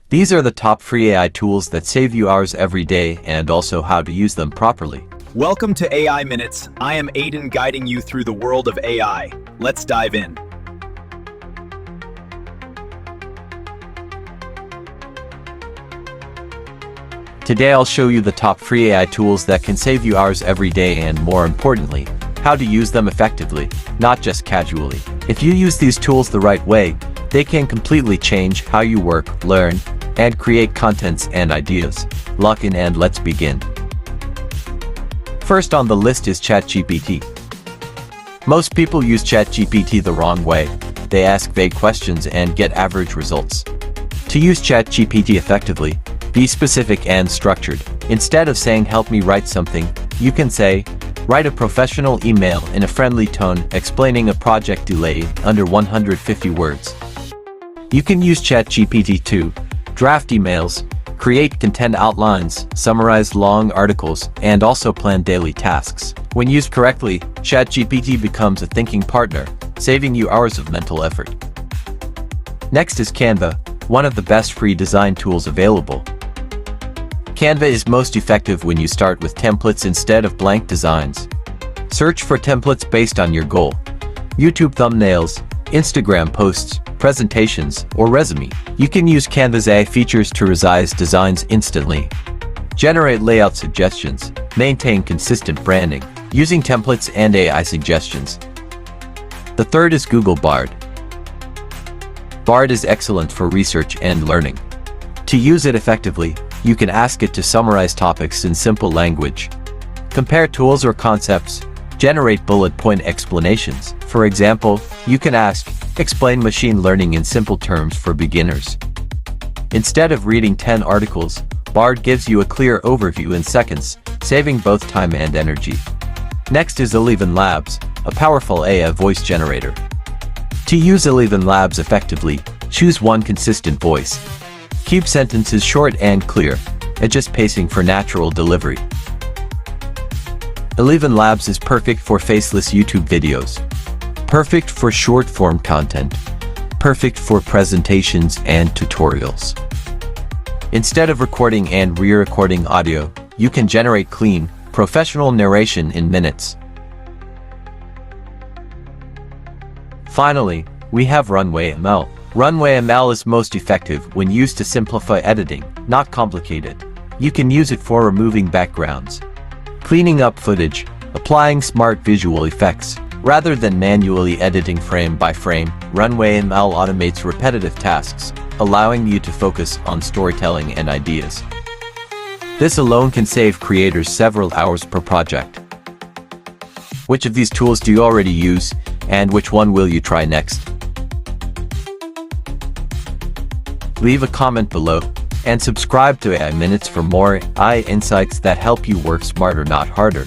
These are the top free AI tools that save you hours every day and also how to use them properly. Welcome to AI Minutes. I am Aiden, guiding you through the world of AI. Let's dive in. Today I'll show you the top free AI tools that can save you hours every day and, more importantly, how to use them effectively, not just casually. If you use these tools the right way, they can completely change how you work, learn, and create contents and ideas. Lock in and let's begin. First on the list is ChatGPT. Most people use ChatGPT the wrong way. They ask vague questions and get average results. To use ChatGPT effectively, be specific and structured. Instead of saying "help me write something," you can say, "write a professional email in a friendly tone explaining a project delay under 150 words." You can use ChatGPT to draft emails, create content outlines, summarize long articles, and also plan daily tasks. When used correctly, ChatGPT becomes a thinking partner, saving you hours of mental effort. Next is Canva, one of the best free design tools available. Canva is most effective when you start with templates instead of blank designs. Search for templates based on your goal: YouTube thumbnails, Instagram posts, presentations, or resume. You can use Canva's AI features to resize designs instantly, generate layout suggestions, maintain consistent branding, using templates and AI suggestions. The third is Google Bard. Bard is excellent for research and learning. To use it effectively, you can ask it to summarize topics in simple language, compare tools or concepts, generate bullet point explanations. For example, you can ask, "explain machine learning in simple terms for beginners." Instead of reading 10 articles, Bard gives you a clear overview in seconds, saving both time and energy. Next is Eleven Labs, a powerful AI voice generator. To use Eleven Labs effectively, choose one consistent voice. Keep sentences short and clear, adjust pacing for natural delivery. Eleven Labs is perfect for faceless YouTube videos, perfect for short-form content, perfect for presentations and tutorials. Instead of recording and re-recording audio, you can generate clean, professional narration in minutes. Finally, we have Runway ML. Runway ML is most effective when used to simplify editing, not complicate it. You can use it for removing backgrounds, cleaning up footage, applying smart visual effects. Rather than manually editing frame by frame, Runway ML automates repetitive tasks, allowing you to focus on storytelling and ideas. This alone can save creators several hours per project. Which of these tools do you already use, and which one will you try next? Leave a comment below, and subscribe to AI Minutes for more AI insights that help you work smarter, not harder.